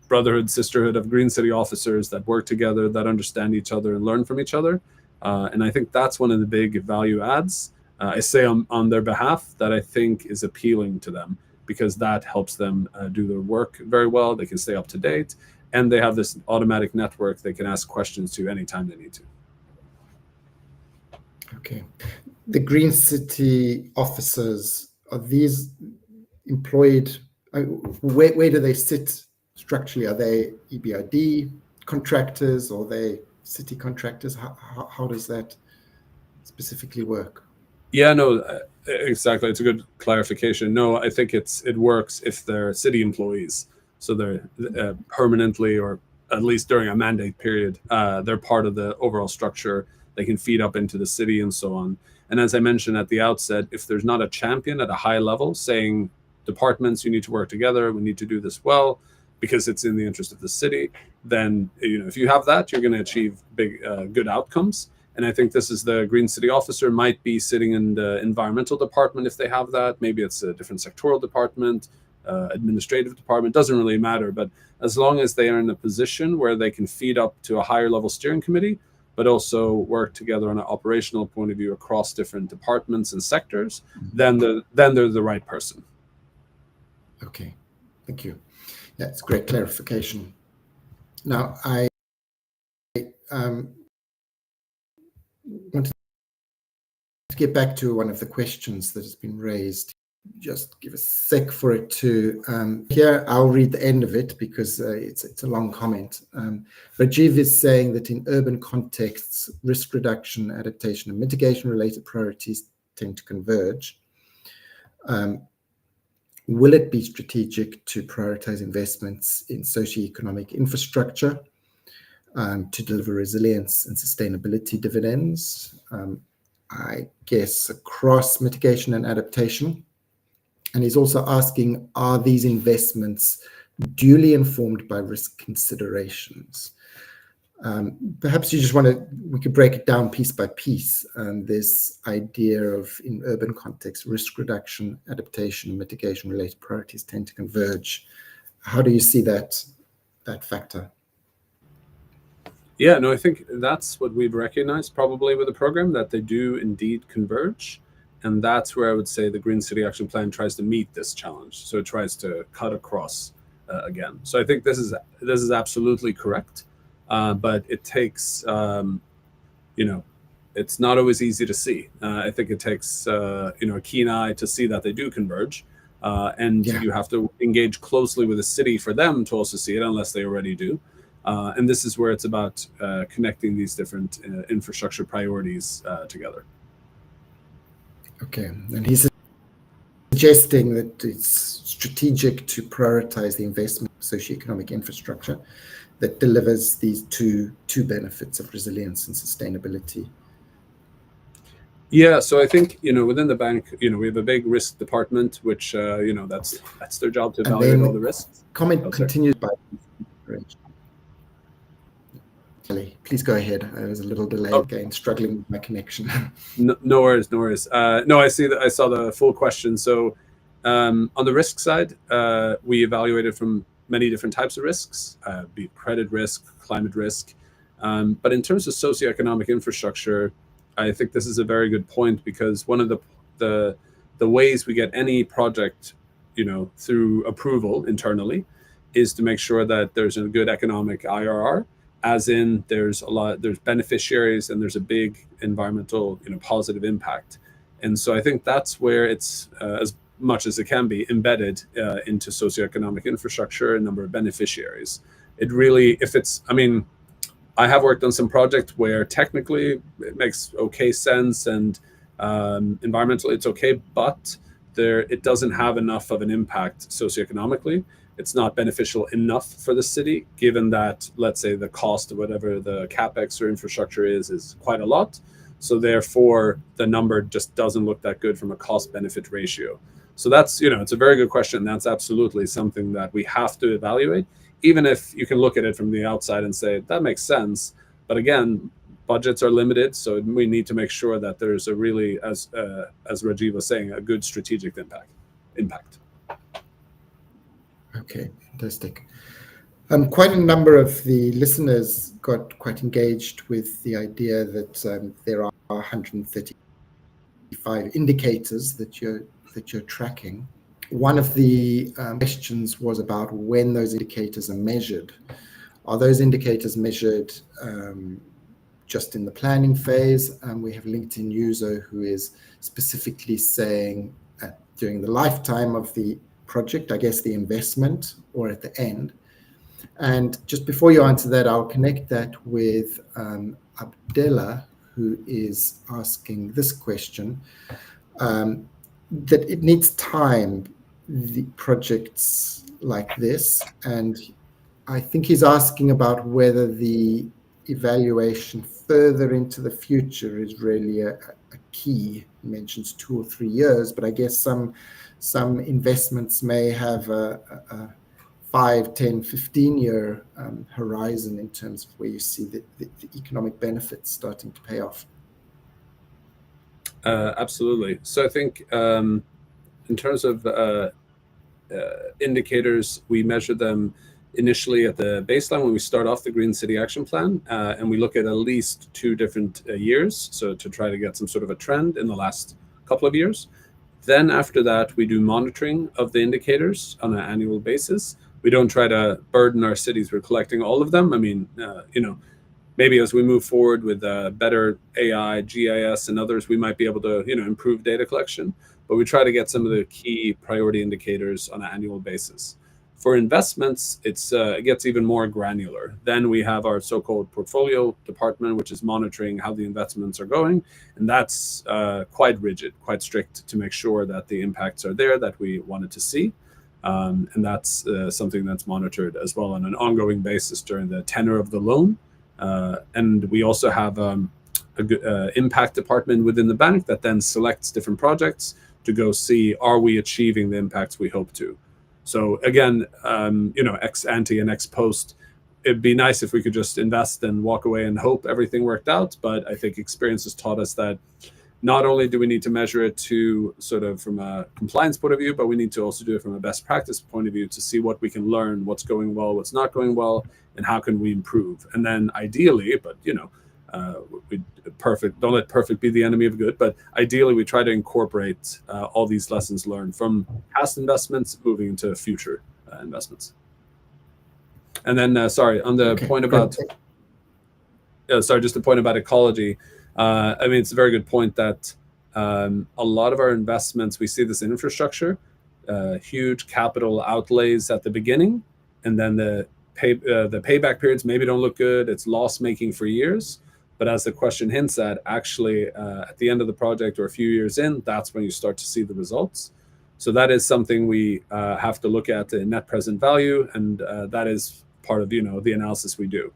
brotherhood, sisterhood of green city officers that work together, that understand each other and learn from each other, and I think that's one of the big value adds. I say on their behalf that I think is appealing to them, because that helps them do their work very well. They can stay up to date, and they have this automatic network they can ask questions to anytime they need to. Okay. The Green City officers, are these employed? Where do they sit structurally? Are they EBRD contractors, or are they city contractors? How does that specifically work? Yeah, no, exactly. It's a good clarification. No, I think it works if they're city employees. So they're permanently, or at least during a mandate period, they're part of the overall structure. They can feed up into the city and so on. And as I mentioned at the outset, if there's not a champion at a high level saying, departments, you need to work together, we need to do this well, because it's in the interest of the city, then if you have that, you're going to achieve big, good outcomes. And I think this is the Green City officer might be sitting in the environmental department if they have that. Maybe it's a different sectoral department, administrative department, doesn't really matter. But as long as they are in a position where they can feed up to a higher level steering committee, but also work together on an operational point of view across different departments and sectors, then they're the right person. Okay, thank you. That's great clarification. Now, I wanted to get back to one of the questions that has been raised. Just give a sec for it to here. I'll read the end of it because it's a long comment. Rajiv is saying that in urban contexts, risk reduction, adaptation, and mitigation related priorities tend to converge. Will it be strategic to prioritize investments in socioeconomic infrastructure to deliver resilience and sustainability dividends? I guess across mitigation and adaptation. And he's also asking, are these investments duly informed by risk considerations? Perhaps you just we could break it down piece by piece. This idea of, in urban context, risk reduction, adaptation, and mitigation related priorities tend to converge. How do you see that factor? Yeah, no, I think that's what we've recognized probably with the program, that they do indeed converge. And that's where I would say the Green City Action Plan tries to meet this challenge. So it tries to cut across again. So I think this is absolutely correct. But it takes, it's not always easy to see. I think it takes, a keen eye to see that they do converge. You have to engage closely with the city for them to also see it, unless they already do. And this is where it's about connecting these different infrastructure priorities together. Okay, and he's suggesting that it's strategic to prioritize the investment in socioeconomic infrastructure that delivers these two benefits of resilience and sustainability. Yeah, so I think within the bank, we have a big risk department, which that's their job to evaluate all the risks. Comment continues by. Please go ahead. There was a little delay again, struggling with my connection. No worries. No, I saw the full question. So on the risk side, we evaluated from many different types of risks, be it credit risk, climate risk. But in terms of socioeconomic infrastructure, I think this is a very good point, because one of the ways we get any project, through approval internally, is to make sure that there's a good economic IRR. As in, there's beneficiaries and there's a big environmental, positive impact. And so I think that's where it's as much as it can be embedded into socioeconomic infrastructure, a number of beneficiaries. It really, I have worked on some projects where technically it makes okay sense and environmentally it's okay, but it doesn't have enough of an impact socioeconomically. It's not beneficial enough for the city, given that, let's say, the cost of whatever the capex or infrastructure is quite a lot. So therefore, the number just doesn't look that good from a cost-benefit ratio. So that's, it's a very good question. That's absolutely something that we have to evaluate, even if you can look at it from the outside and say, that makes sense. But again, budgets are limited, so we need to make sure that there's a really, as Rajiv was saying, a good strategic impact. Okay, fantastic. Quite a number of the listeners got quite engaged with the idea that there are 135 indicators that you're tracking. One of the questions was about when those indicators are measured. Are those indicators measured just in the planning phase? We have a LinkedIn user who is specifically saying during the lifetime of the project, I guess the investment, or at the end. And just before you answer that, I'll connect that with Abdella, who is asking this question, that it needs time, the projects like this. And I think he's asking about whether the evaluation further into the future is really a key. He mentions 2 or 3 years, but I guess some investments may have a 5, 10, 15-year horizon in terms of where you see the economic benefits starting to pay off. Absolutely. So I think in terms of indicators, we measure them initially at the baseline when we start off the Green City Action Plan, and we look at least 2 different years, so to try to get some sort of a trend in the last couple of years. Then after that, we do monitoring of the indicators on an annual basis. We don't try to burden our cities with collecting all of them. I mean, maybe as we move forward with better AI, GIS, and others, we might be able to, improve data collection. But we try to get some of the key priority indicators on an annual basis. For investments, it gets even more granular. Then we have our so-called portfolio department, which is monitoring how the investments are going. And that's quite rigid, quite strict to make sure that the impacts are there that we wanted to see. And that's something that's monitored as well on an ongoing basis during the tenure of the loan. And we also have a good impact department within the bank that then selects different projects to go see, are we achieving the impacts we hope to? So again, ex ante and ex post, it'd be nice if we could just invest and walk away and hope everything worked out. But I think experience has taught us that not only do we need to measure it to sort of from a compliance point of view, but we need to also do it from a best practice point of view to see what we can learn, what's going well, what's not going well, and how can we improve. And then ideally, but don't let perfect be the enemy of good, but ideally we try to incorporate all these lessons learned from past investments moving into future investments. And then on the point about just the point about ecology, I mean, it's a very good point that a lot of our investments, we see this in infrastructure, huge capital outlays at the beginning, and then the payback periods maybe don't look good. It's loss making for years. But as the question hints at, actually, at the end of the project or a few years in, that's when you start to see the results. So that is something we have to look at in net present value, and that is part of the analysis we do.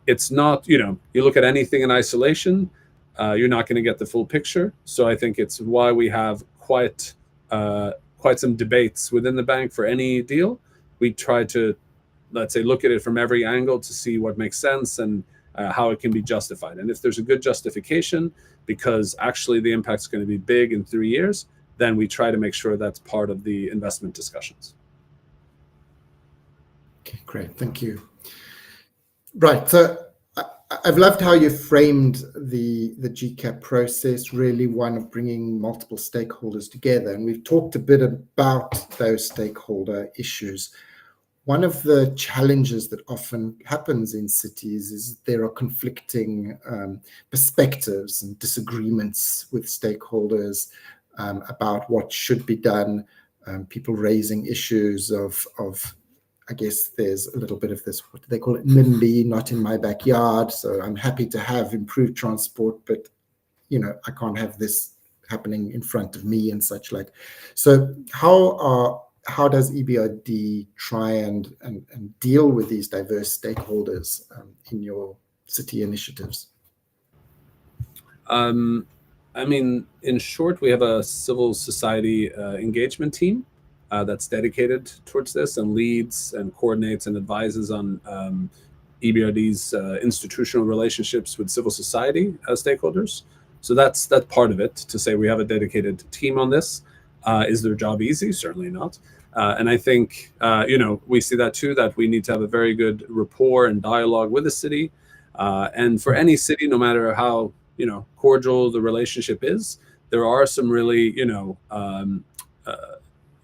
It's not you look at anything in isolation, you're not going to get the full picture. So I think it's why we have quite some debates within the bank for any deal. We try to, let's say, look at it from every angle to see what makes sense and how it can be justified. And if there's a good justification, because actually the impact's going to be big in 3 years, then we try to make sure that's part of the investment discussions. Okay, great. Thank you. Right. So I've loved how you framed the GCAP process, really one of bringing multiple stakeholders together. And we've talked a bit about those stakeholder issues. One of the challenges that often happens in cities is there are conflicting perspectives and disagreements with stakeholders about what should be done, people raising issues of I guess there's a little bit of this, what do they call it, NIMBY, not in my backyard. So I'm happy to have improved transport, but, I can't have this happening in front of me and such like. So how does EBRD try and deal with these diverse stakeholders in your city initiatives? I mean, in short, we have a civil society engagement team that's dedicated towards this and leads and coordinates and advises on EBRD's institutional relationships with civil society stakeholders. So that's part of it, to say we have a dedicated team on this. Is their job easy? Certainly not. And I think, we see that too, that we need to have a very good rapport and dialogue with the city. And for any city, no matter how, cordial the relationship is, there are some really,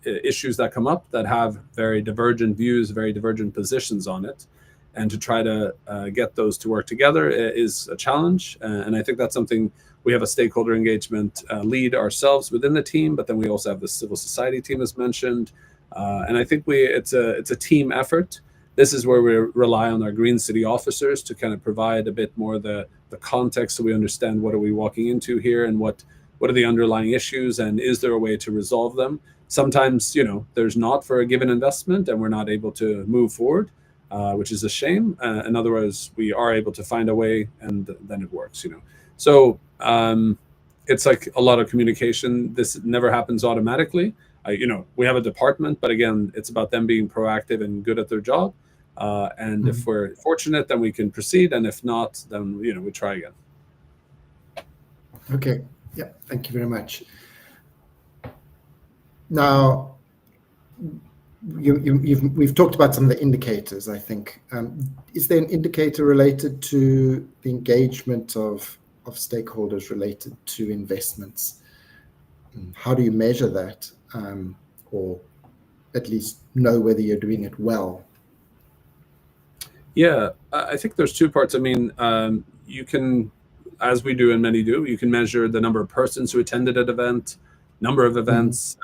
issues that come up that have very divergent views, very divergent positions on it. And to try to get those to work together is a challenge. And I think that's something we have a stakeholder engagement lead ourselves within the team, but then we also have the civil society team, as mentioned. And I think it's a team effort. This is where we rely on our Green City officers to kind of provide a bit more the context, so we understand what are we walking into here and what are the underlying issues, and is there a way to resolve them. Sometimes, there's not for a given investment and we're not able to move forward, which is a shame. In other words, we are able to find a way and then it works, So it's like a lot of communication. This never happens automatically. We have a department, but again, it's about them being proactive and good at their job. And if we're fortunate, then we can proceed. And if not, then, we try again. Okay. Yeah. Thank you very much. Now, we've talked about some of the indicators, I think. Is there an indicator related to the engagement of stakeholders related to investments? How do you measure that, or at least know whether you're doing it well? Yeah, I think there's two parts. I mean, you can, as we do and many do, you can measure the number of persons who attended an event, number of events,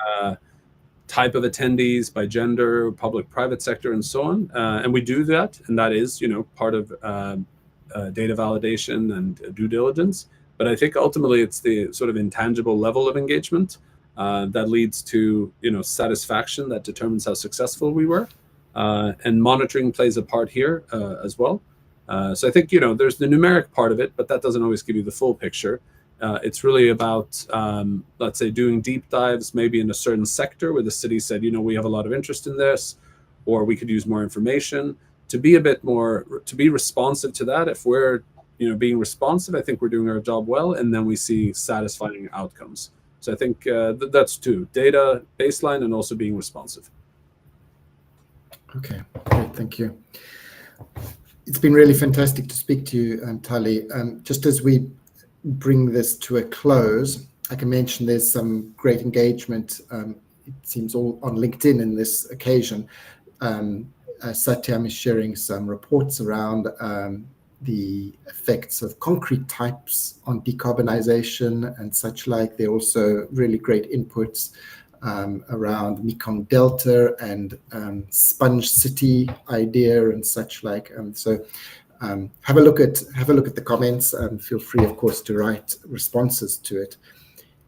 type of attendees by gender, public, private sector, and so on. And we do that, and that is, part of data validation and due diligence. But I think ultimately it's the sort of intangible level of engagement that leads to, satisfaction, that determines how successful we were. And monitoring plays a part here as well. So I think, there's the numeric part of it, but that doesn't always give you the full picture. It's really about, let's say, doing deep dives, maybe in a certain sector where the city said, we have a lot of interest in this, or we could use more information, to be a bit more, to be responsive to that. If we're, being responsive, I think we're doing our job well, and then we see satisfying outcomes. So I think that's two: data baseline and also being responsive. Okay, great, thank you. It's been really fantastic to speak to you, Tali. Just as we bring this to a close, I can mention there's some great engagement. It seems all on LinkedIn in this occasion. Satyam is sharing some reports around the effects of concrete types on decarbonization and such like. There are also really great inputs around Mekong Delta and Sponge City idea and such like. So have a look at the comments, and feel free, of course, to write responses to it.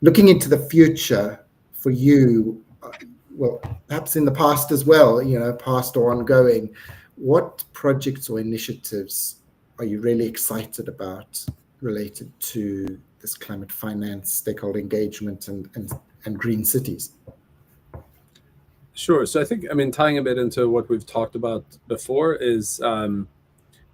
Looking into the future for you, well, perhaps in the past as well, past or ongoing, what projects or initiatives are you really excited about related to this climate finance, stakeholder engagement, and green cities? Sure. So I think, tying a bit into what we've talked about before is,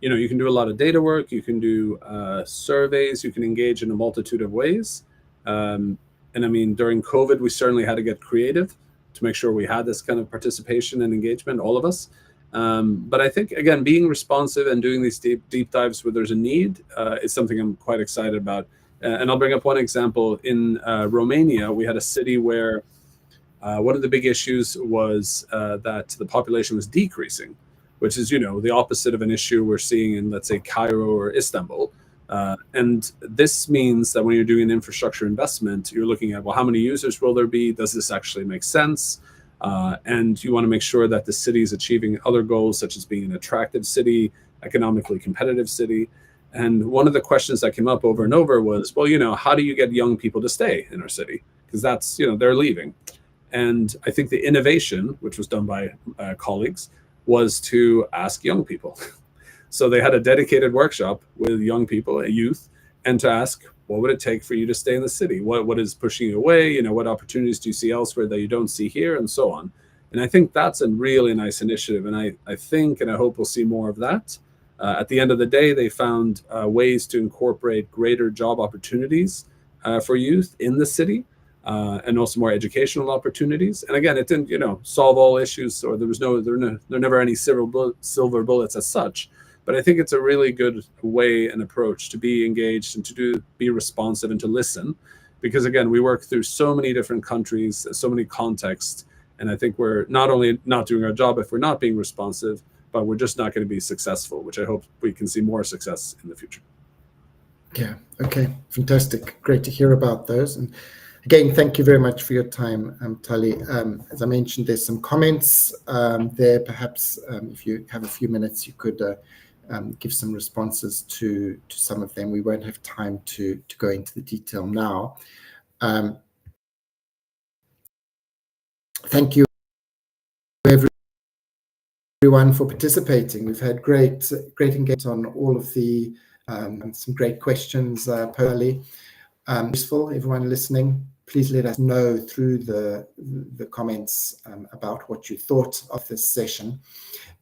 you can do a lot of data work, you can do surveys, you can engage in a multitude of ways. And during COVID, we certainly had to get creative to make sure we had this kind of participation and engagement, all of us. But I think, again, being responsive and doing these deep dives where there's a need is something I'm quite excited about. And I'll bring up one example. In Romania, we had a city where one of the big issues was that the population was decreasing, which is, the opposite of an issue we're seeing in, let's say, Cairo or Istanbul. And this means that when you're doing an infrastructure investment, you're looking at, well, how many users will there be? Does this actually make sense? And you want to make sure that the city is achieving other goals, such as being an attractive city, economically competitive city. And one of the questions that came up over and over was, well, how do you get young people to stay in our city? Because that's, they're leaving. And I think the innovation, which was done by colleagues, was to ask young people. So they had a dedicated workshop with young people, youth, and to ask, what would it take for you to stay in the city? What is pushing you away? What opportunities do you see elsewhere that you don't see here, and so on. And I think that's a really nice initiative. And I think, and I hope we'll see more of that. At the end of the day, they found ways to incorporate greater job opportunities for youth in the city, and also more educational opportunities. And again, it didn't, solve all issues, or there were never any silver bullets as such. But I think it's a really good way and approach to be engaged and to be responsive and to listen, because again, we work through so many different countries, so many contexts, and I think we're not only not doing our job if we're not being responsive, but we're just not going to be successful, which I hope we can see more success in the future. Yeah, okay, fantastic. Great to hear about those. And again, thank you very much for your time, Tali. As I mentioned, there's some comments there. Perhaps if you have a few minutes, you could give some responses to some of them. We won't have time to go into the detail now. Thank you, everyone, for participating. We've had great engagement on all of the some great questions, Tali. Useful, everyone listening. Please let us know through the comments about what you thought of this session.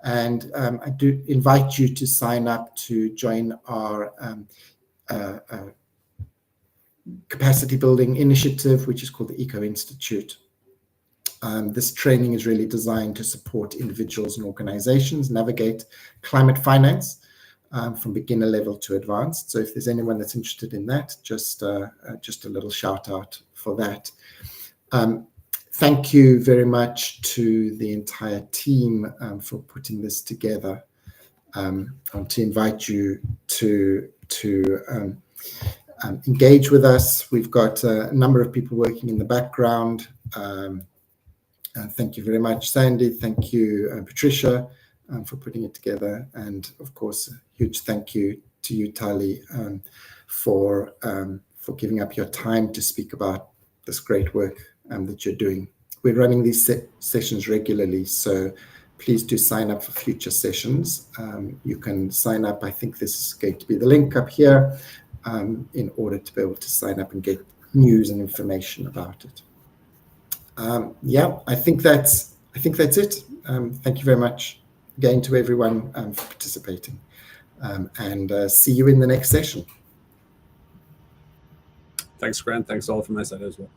And I do invite you to sign up to join our capacity building initiative, which is called the Eco Institute. This training is really designed to support individuals and organizations navigate climate finance from beginner level to advanced. So if there's anyone that's interested in that, just a little shout out for that. Thank you very much to the entire team for putting this together. I want to invite you to engage with us. We've got a number of people working in the background. Thank you very much, Sandy. Thank you, Patricia, for putting it together. And of course, a huge thank you to you, Tali, for giving up your time to speak about this great work that you're doing. We're running these sessions regularly, so please do sign up for future sessions. You can sign up. I think this is going to be the link up here in order to be able to sign up and get news and information about it. Yeah, I think that's it. Thank you very much again to everyone for participating, and see you in the next session. Thanks, Grant. Thanks all from my side as well.